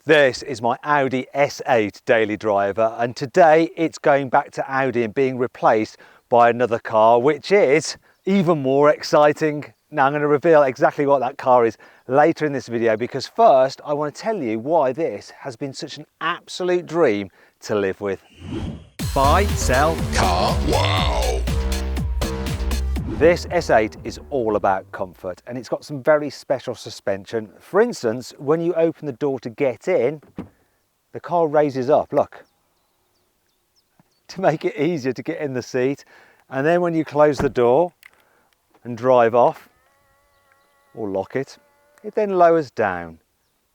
This is my Audi S8 daily driver, and today it's going back to Audi and being replaced by another car, which is even more exciting. Now I'm going to reveal exactly what that car is later in this video, because first I want to tell you why this has been such an absolute dream to live with. Buy, sell, carwow. This S8 is all about comfort, and it's got some very special suspension. For instance, when you open the door to get in, the car raises up, look, to make it easier to get in the seat. And then when you close the door and drive off, or lock it, it then lowers down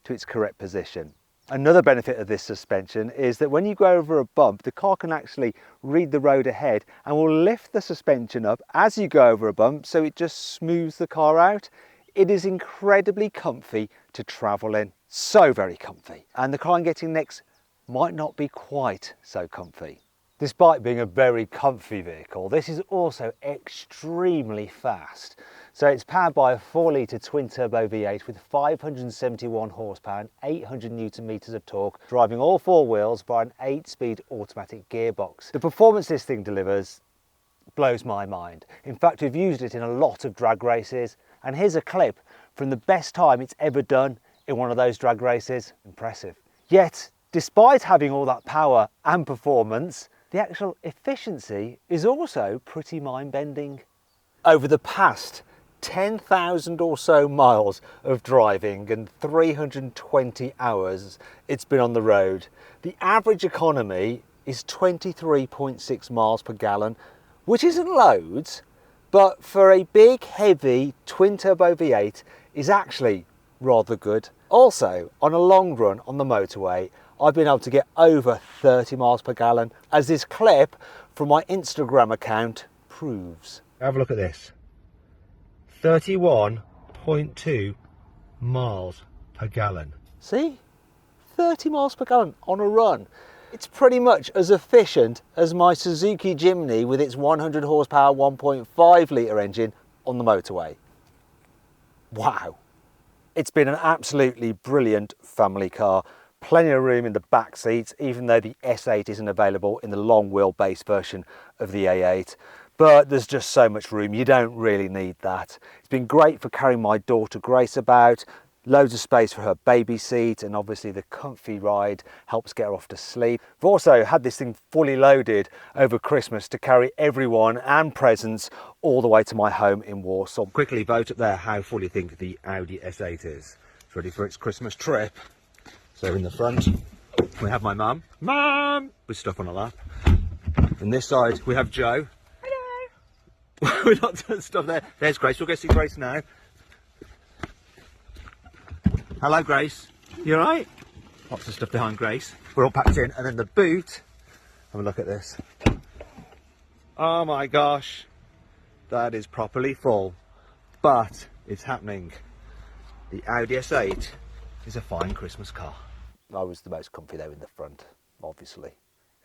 to its correct position. Another benefit of this suspension is that when you go over a bump, the car can actually read the road ahead and will lift the suspension up as you go over a bump, so it just smooths the car out. It is incredibly comfy to travel in, so very comfy. And the car I'm getting next might not be quite so comfy. Despite being a very comfy vehicle, this is also extremely fast. So it's powered by a 4-litre twin-turbo V8 with 571 horsepower and 800 newton meters of torque, driving all four wheels by an 8-speed automatic gearbox. The performance this thing delivers blows my mind. In fact, we've used it in a lot of drag races, and here's a clip from the best time it's ever done in one of those drag races. Impressive. Yet, despite having all that power and performance, the actual efficiency is also pretty mind-bending. Over the past 10,000 or so miles of driving and 320 hours it's been on the road, the average economy is 23.6 miles per gallon, which isn't loads, but for a big, heavy twin-turbo V8 is actually rather good. Also, on a long run on the motorway, I've been able to get over 30 miles per gallon, as this clip from my Instagram account proves. Have a look at this. 31.2 miles per gallon. See? 30 miles per gallon on a run. It's pretty much as efficient as my Suzuki Jimny with its 100 horsepower 1.5 litre engine on the motorway. Wow. It's been an absolutely brilliant family car. Plenty of room in the back seats, even though the S8 isn't available in the long wheelbase version of the A8. But there's just so much room, you don't really need that. It's been great for carrying my daughter Grace about, loads of space for her baby seat, and obviously the comfy ride helps get her off to sleep. I've also had this thing fully loaded over Christmas to carry everyone and presents all the way to my home in Warsaw. Quickly vote up there how full you think the Audi S8 is. It's ready for its Christmas trip. So in the front, we have my mum, with stuff on her lap. On this side, we have Joe. Hello. We've not done stuff there. There's Grace. We'll go see Grace now. Hello, Grace. You all right? Lots of stuff behind Grace. We're all packed in. And then the boot, have a look at this. Oh my gosh. That is properly full. But it's happening. The Audi S8 is a fine Christmas car. I was the most comfy though in the front, obviously.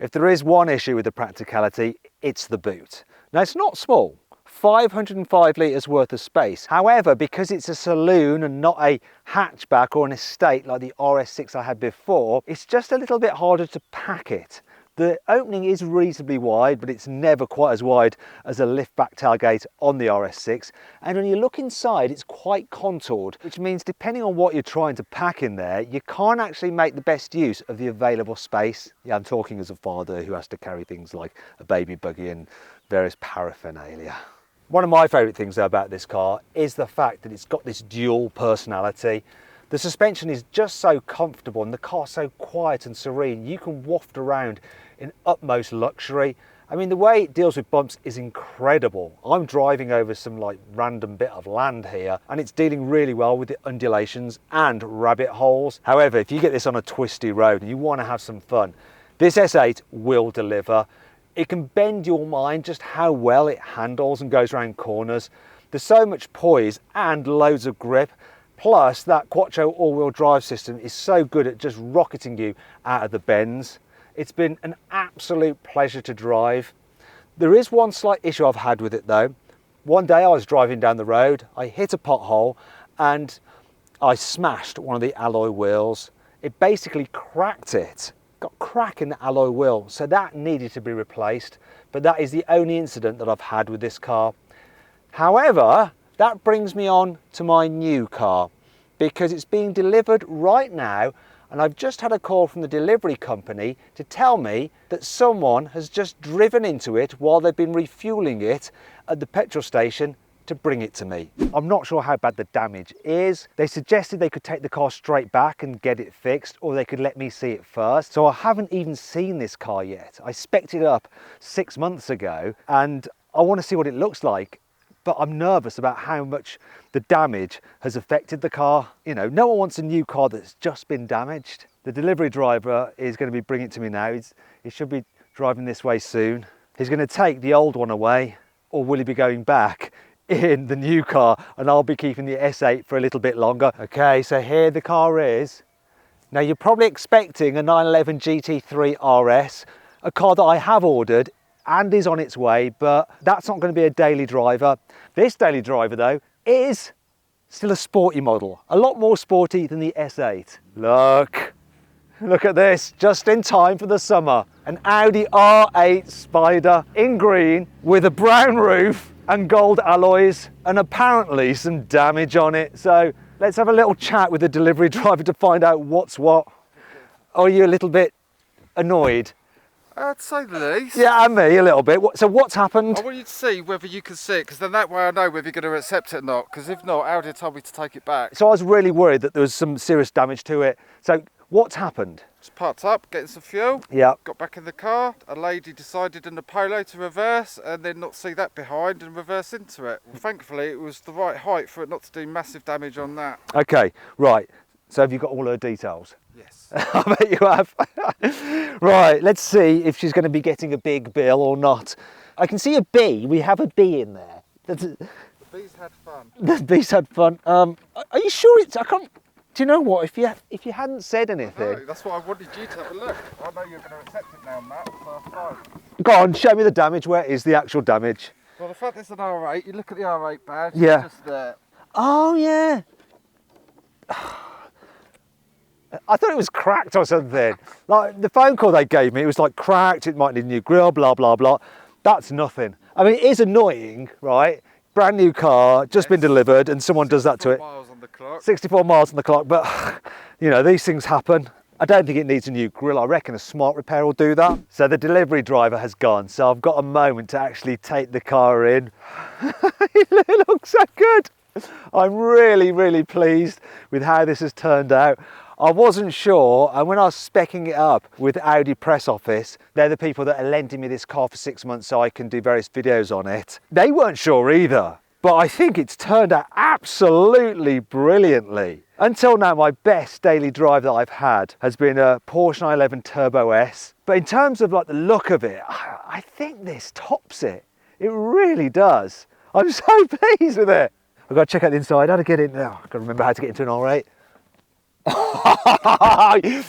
If there is one issue with the practicality, it's the boot. Now it's not small, 505 litres worth of space. However, because it's a saloon and not a hatchback or an estate like the RS6 I had before, it's just a little bit harder to pack it. The opening is reasonably wide, but it's never quite as wide as a lift-back tailgate on the RS6. And when you look inside, it's quite contoured, which means depending on what you're trying to pack in there, you can't actually make the best use of the available space. Yeah, I'm talking as a father who has to carry things like a baby buggy and various paraphernalia. One of my favourite things though about this car is the fact that it's got this dual personality. The suspension is just so comfortable and the car's so quiet and serene. You can waft around in utmost luxury. I mean, the way it deals with bumps is incredible. I'm driving over some like random bit of land here and it's dealing really well with the undulations and rabbit holes. However, if you get this on a twisty road and you want to have some fun, this S8 will deliver. It can bend your mind just how well it handles and goes around corners. There's so much poise and loads of grip. Plus, that Quattro all-wheel drive system is so good at just rocketing you out of the bends. It's been an absolute pleasure to drive. There is one slight issue I've had with it though. One day I was driving down the road, I hit a pothole and I smashed one of the alloy wheels. it basically cracked it. Got crack in the alloy wheel, so that needed to be replaced, but that is the only incident that I've had with this car. However, that brings me on to my new car, because it's being delivered right now, and I've just had a call from the delivery company to tell me that someone has just driven into it while they've been refueling it at the petrol station to bring it to me. I'm not sure how bad the damage is. They suggested they could take the car straight back and get it fixed, or they could let me see it first. So I haven't even seen this car yet. I spec'd it up 6 months ago and I want to see what it looks like, but I'm nervous about how much the damage has affected the car. You know, no one wants a new car that's just been damaged. The delivery driver is going to be bringing it to me now. He should be driving this way soon. He's going to take the old one away, or will he be going back in the new car, and I'll be keeping the S8 for a little bit longer. Okay, so here the car is. Now you're probably expecting a 911 GT3 RS, a car that I have ordered and is on its way, but that's not going to be a daily driver. This daily driver though is still a sporty model, a lot more sporty than the S8. Look at this, just in time for the summer. An Audi R8 Spider in green with a brown roof and gold alloys, and apparently some damage on it. So let's have a little chat with the delivery driver to find out what's what. Are you a little bit annoyed? I'd say the least. Yeah, and me a little bit. So what's happened? I want you to see whether you can see it, because then that way I know whether you're going to accept it or not, because if not, Audi told me to take it back. So I was really worried that there was some serious damage to it. So what's happened? Just parked up, getting some fuel. Yeah. Got back in the car. A lady decided in the Polo to reverse and then not see that behind and reverse into it. Well, thankfully, it was the right height for it not to do massive damage on that. Okay, right. So have you got all her details? Yes. I bet you have. Right, let's see if she's going to be getting a big bill or not. I can see a B. We have a B in there. The bees had fun. The bees had fun. Are you sure it's... I can't... Do you know what? If you hadn't said anything... No, that's why I wanted you to have a look. I know you're going to accept it now, Matt, so that's fine. Go on, show me the damage. Where is the actual damage? Well, the fact it's an R8, you look at the R8 badge, Yeah. it's just there. Oh, yeah. I thought it was cracked or something. Like the phone call they gave me, it was like cracked, it might need a new grille, blah, blah, blah. That's nothing. I mean, it is annoying, right? Brand new car, just been delivered, and someone does that to it. 64 miles on the clock. 64 miles on the clock, but you know, these things happen. I don't think it needs a new grille. I reckon a smart repair will do that. So the delivery driver has gone, so I've got a moment to actually take the car in. It looks so good. I'm really, really pleased with how this has turned out. I wasn't sure, and when I was speccing it up with Audi press office, they're the people that are lending me this car for 6 months so I can do various videos on it. They weren't sure either, but I think it's turned out absolutely brilliantly. Until now, my best daily drive that I've had has been a Porsche 911 Turbo S. But in terms of like the look of it, I think this tops it. It really does. I'm so pleased with it. I've got to check out the inside, how to get in now. I've got to remember how to get into an R8.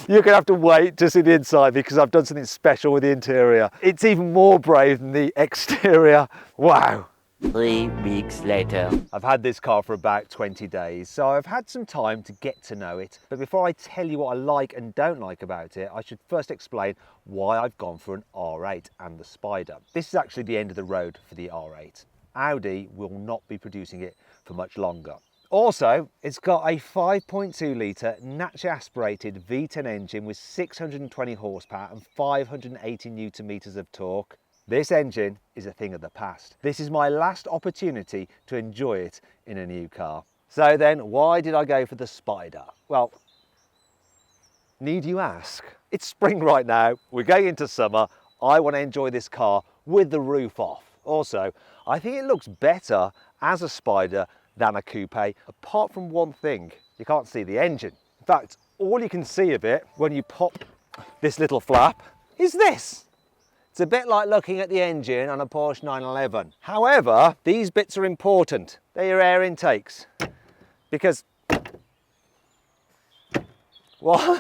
You're gonna have to wait to see the inside because I've done something special with the interior. It's even more brave than the exterior. Wow. 3 weeks later. I've had this car for about 20 days, so I've had some time to get to know it. But before I tell you what I like and don't like about it, I should first explain why I've gone for an R8 and the Spider. This is actually the end of the road for the R8. Audi will not be producing it for much longer. Also, it's got a 5.2 litre naturally aspirated V10 engine with 620 horsepower and 580 newton meters of torque. This engine is a thing of the past. This is my last opportunity to enjoy it in a new car. So then, why did I go for the Spider? Well, need you ask? It's spring right now, we're going into summer. I want to enjoy this car with the roof off. Also, I think it looks better as a Spider than a coupe, apart from one thing, you can't see the engine. In fact, all you can see of it when you pop this little flap is this. It's a bit like looking at the engine on a Porsche 911. However, these bits are important. They're your air intakes. Because while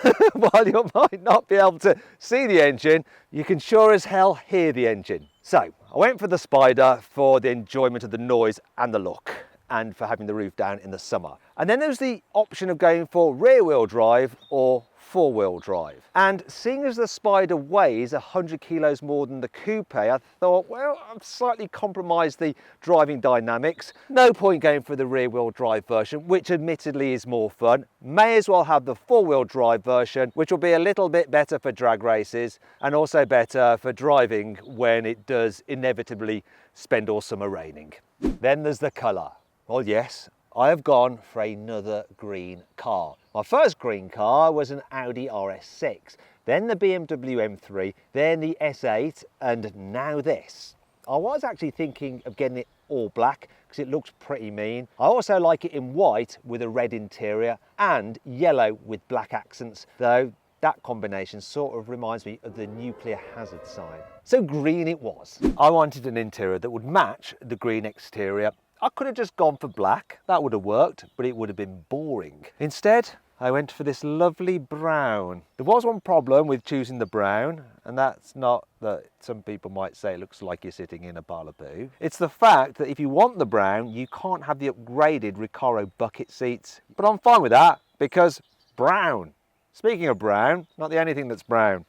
you might not be able to see the engine, you can sure as hell hear the engine. So, I went for the Spider for the enjoyment of the noise and the look, and for having the roof down in the summer. And then there's the option of going for rear wheel drive or four-wheel drive. And seeing as the Spider weighs 100 kilos more than the coupe, I thought, well, I've slightly compromised the driving dynamics. No point going for the rear-wheel drive version, which admittedly is more fun. May as well have the four-wheel drive version, which will be a little bit better for drag races and also better for driving when it does inevitably spend all summer raining. Then there's the colour. Well, yes, I have gone for another green car. My first green car was an Audi RS6, then the BMW M3, then the S8, and now this. I was actually thinking of getting it all black because it looks pretty mean. I also like it in white with a red interior and yellow with black accents, though that combination sort of reminds me of the nuclear hazard sign. So green it was. I wanted an interior that would match the green exterior. I could have just gone for black, that would have worked, but it would have been boring. Instead, I went for this lovely brown. There was one problem with choosing the brown, and that's not that some people might say it looks like you're sitting in a pile of poo. It's the fact that if you want the brown, you can't have the upgraded Recaro bucket seats. But I'm fine with that, because brown. Speaking of brown, not the only thing that's brown.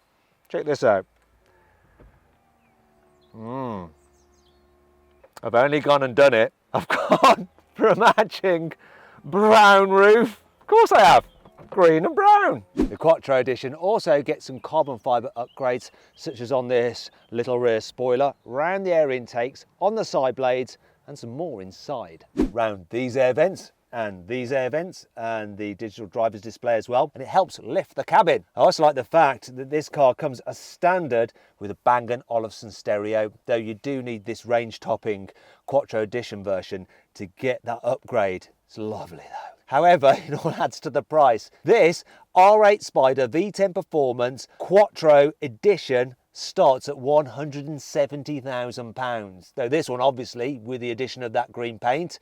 Check this out. I've only gone and done it. I've gone for a matching brown roof. Of course I have, green and brown. The Quattro edition also gets some carbon fibre upgrades, such as on this little rear spoiler, round the air intakes, on the side blades, and some more inside. Round these air vents, and these air vents, and the digital driver's display as well, and it helps lift the cabin. I also like the fact that this car comes as standard with a Bang & Olufsen stereo, though you do need this range-topping Quattro edition version to get that upgrade. It's lovely though. However, it all adds to the price. This R8 Spider V10 Performance Quattro edition starts at £170,000, though this one obviously, with the addition of that green paint,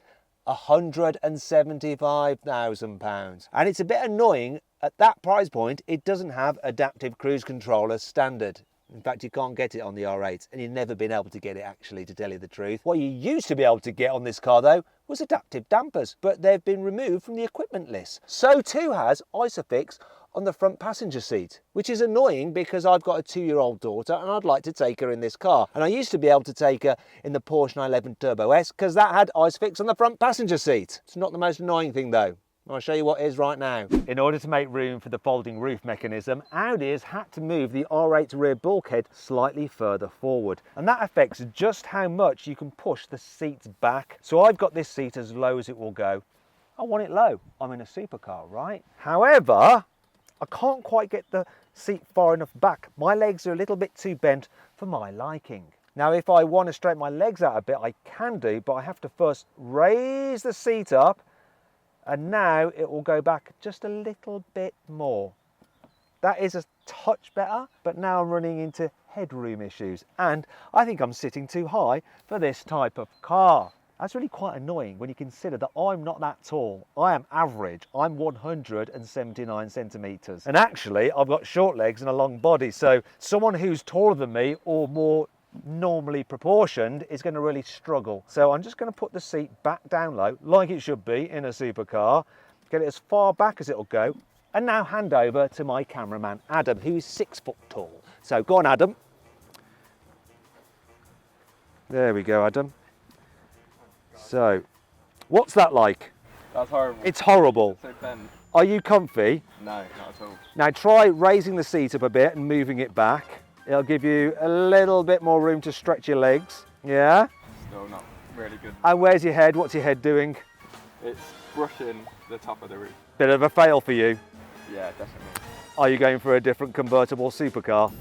£175,000. And it's a bit annoying, at that price point it doesn't have adaptive cruise control as standard. In fact, you can't get it on the R8, and you've never been able to get it actually, to tell you the truth. What you used to be able to get on this car though was adaptive dampers, but they've been removed from the equipment list. So too has Isofix on the front passenger seat, which is annoying because I've got a 2-year-old daughter and I'd like to take her in this car. And I used to be able to take her in the Porsche 911 Turbo S because that had Isofix on the front passenger seat. It's not the most annoying thing though. I'll show you what it is right now. In order to make room for the folding roof mechanism, Audi has had to move the R8 rear bulkhead slightly further forward, and that affects just how much you can push the seats back. So I've got this seat as low as it will go. I want it low. I'm in a supercar, right? However, I can't quite get the seat far enough back. My legs are a little bit too bent for my liking. Now, if I want to straighten my legs out a bit, I can do, but I have to first raise the seat up, and now it will go back just a little bit more. That is a touch better, but now I'm running into headroom issues, and I think I'm sitting too high for this type of car. That's really quite annoying when you consider that I'm not that tall. I am average. I'm 179 centimetres. And actually, I've got short legs and a long body, so someone who's taller than me or more normally proportioned is going to really struggle. So I'm just going to put the seat back down low, like it should be in a supercar, get it as far back as it'll go, and now hand over to my cameraman, Adam, who is 6 foot tall. So go on, Adam. There we go, Adam. So, what's that like? That's horrible. It's horrible. It's so bent. Are you comfy? No, not at all. Now try raising the seat up a bit and moving it back. It'll give you a little bit more room to stretch your legs. Yeah? Still not really good. And where's your head? What's your head doing? It's brushing the top of the roof. Bit of a fail for you. Yeah, definitely. Are you going for a different convertible supercar?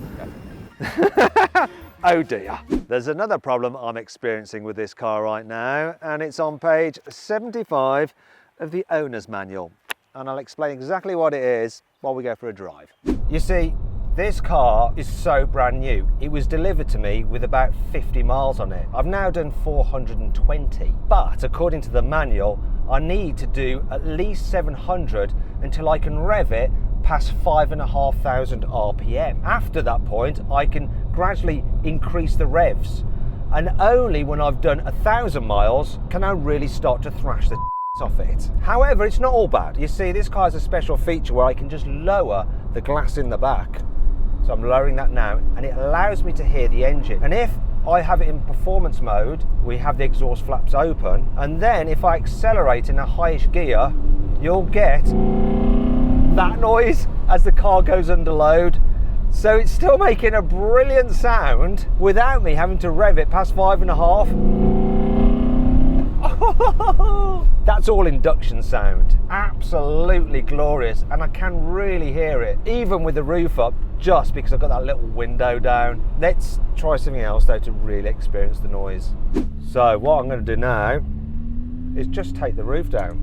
Yeah. Oh dear. There's another problem I'm experiencing with this car right now, and it's on page 75 of the owner's manual. And I'll explain exactly what it is while we go for a drive. You see, this car is so brand new. It was delivered to me with about 50 miles on it. I've now done 420, but according to the manual, I need to do at least 700 until I can rev it past 5,500 RPM. After that point, I can gradually increase the revs. And only when I've done 1,000 miles can I really start to thrash the off it. However, it's not all bad. You see, this car has a special feature where I can just lower the glass in the back. So I'm lowering that now, and it allows me to hear the engine. And if I have it in performance mode, we have the exhaust flaps open, and then if I accelerate in a highish gear, you'll get that noise as the car goes under load. So it's still making a brilliant sound without me having to rev it past 5.5. That's all induction sound. Absolutely glorious, and I can really hear it, even with the roof up, just because I've got that little window down. Let's try something else though to really experience the noise. So what I'm going to do now is just take the roof down,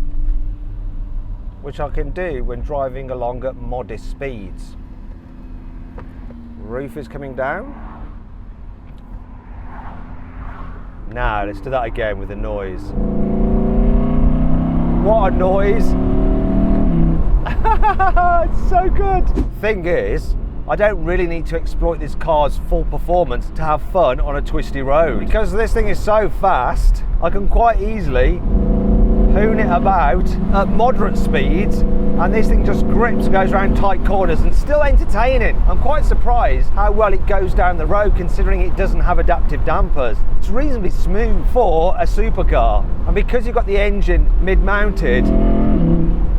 which I can do when driving along at modest speeds. Roof is coming down. Now let's do that again with the noise. What a noise! It's so good. Thing is, I don't really need to exploit this car's full performance to have fun on a twisty road. Because this thing is so fast, I can quite easily hoon it about at moderate speeds, and this thing just grips, goes around tight corners, and still entertaining. I'm quite surprised how well it goes down the road, considering it doesn't have adaptive dampers. It's reasonably smooth for a supercar, and because you've got the engine mid-mounted,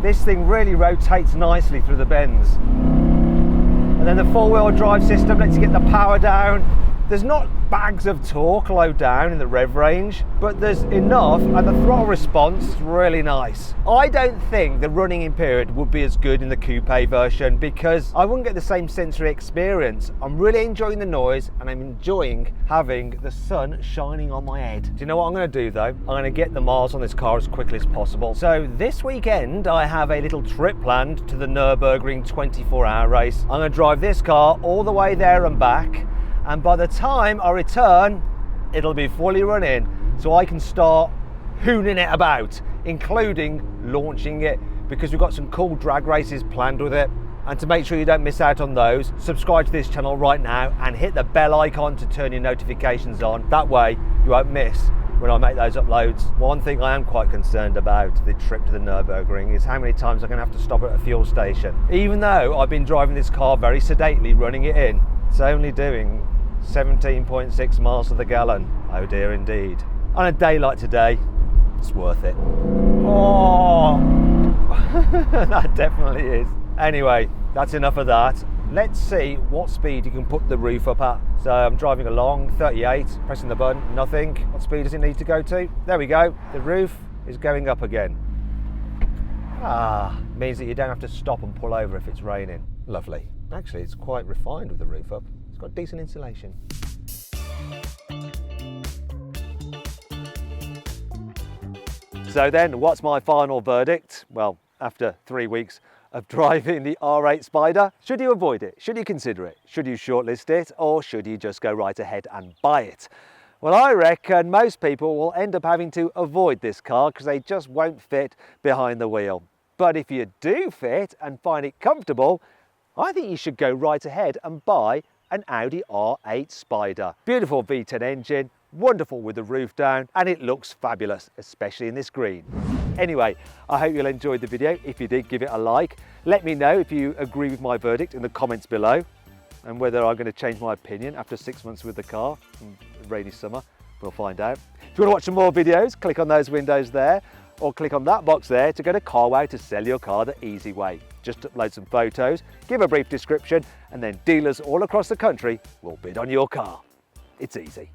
this thing really rotates nicely through the bends. And then the four-wheel drive system lets you get the power down. There's not bags of torque low down in the rev range, but there's enough, and the throttle response is really nice. I don't think the running in period would be as good in the coupe version because I wouldn't get the same sensory experience. I'm really enjoying the noise, and I'm enjoying having the sun shining on my head. Do you know what I'm going to do though? I'm going to get the miles on this car as quickly as possible. So this weekend I have a little trip planned to the Nürburgring 24-hour race. I'm going to drive this car all the way there and back, and by the time I return, it'll be fully running, so I can start hooning it about, including launching it, because we've got some cool drag races planned with it. And to make sure you don't miss out on those, subscribe to this channel right now and hit the bell icon to turn your notifications on. That way you won't miss when I make those uploads. One thing I am quite concerned about the trip to the Nürburgring is how many times I'm going to have to stop at a fuel station. Even though I've been driving this car very sedately, running it in, it's only doing 17.6 miles to the gallon. Oh dear indeed. On a day like today, it's worth it. Oh, that definitely is. Anyway, that's enough of that. Let's see what speed you can put the roof up at. So I'm driving along, 38, pressing the button, nothing. What speed does it need to go to? There we go. The roof is going up again. Means that you don't have to stop and pull over if it's raining. Lovely. Actually, it's quite refined with the roof up. It's got decent insulation. So then, what's my final verdict? Well, after 3 weeks of driving the R8 Spider, should you avoid it? Should you consider it? Should you shortlist it? Or should you just go right ahead and buy it? Well, I reckon most people will end up having to avoid this car because they just won't fit behind the wheel. But if you do fit and find it comfortable, I think you should go right ahead and buy an Audi R8 Spider. Beautiful V10 engine, wonderful with the roof down, and it looks fabulous, especially in this green. Anyway, I hope you'll enjoy the video. If you did, give it a like. Let me know if you agree with my verdict in the comments below, and whether I'm going to change my opinion after 6 months with the car in a rainy summer. We'll find out. If you want to watch some more videos, click on those windows there, or click on that box there to go to CarWow to sell your car the easy way. Just upload some photos, give a brief description, and then dealers all across the country will bid on your car. It's easy.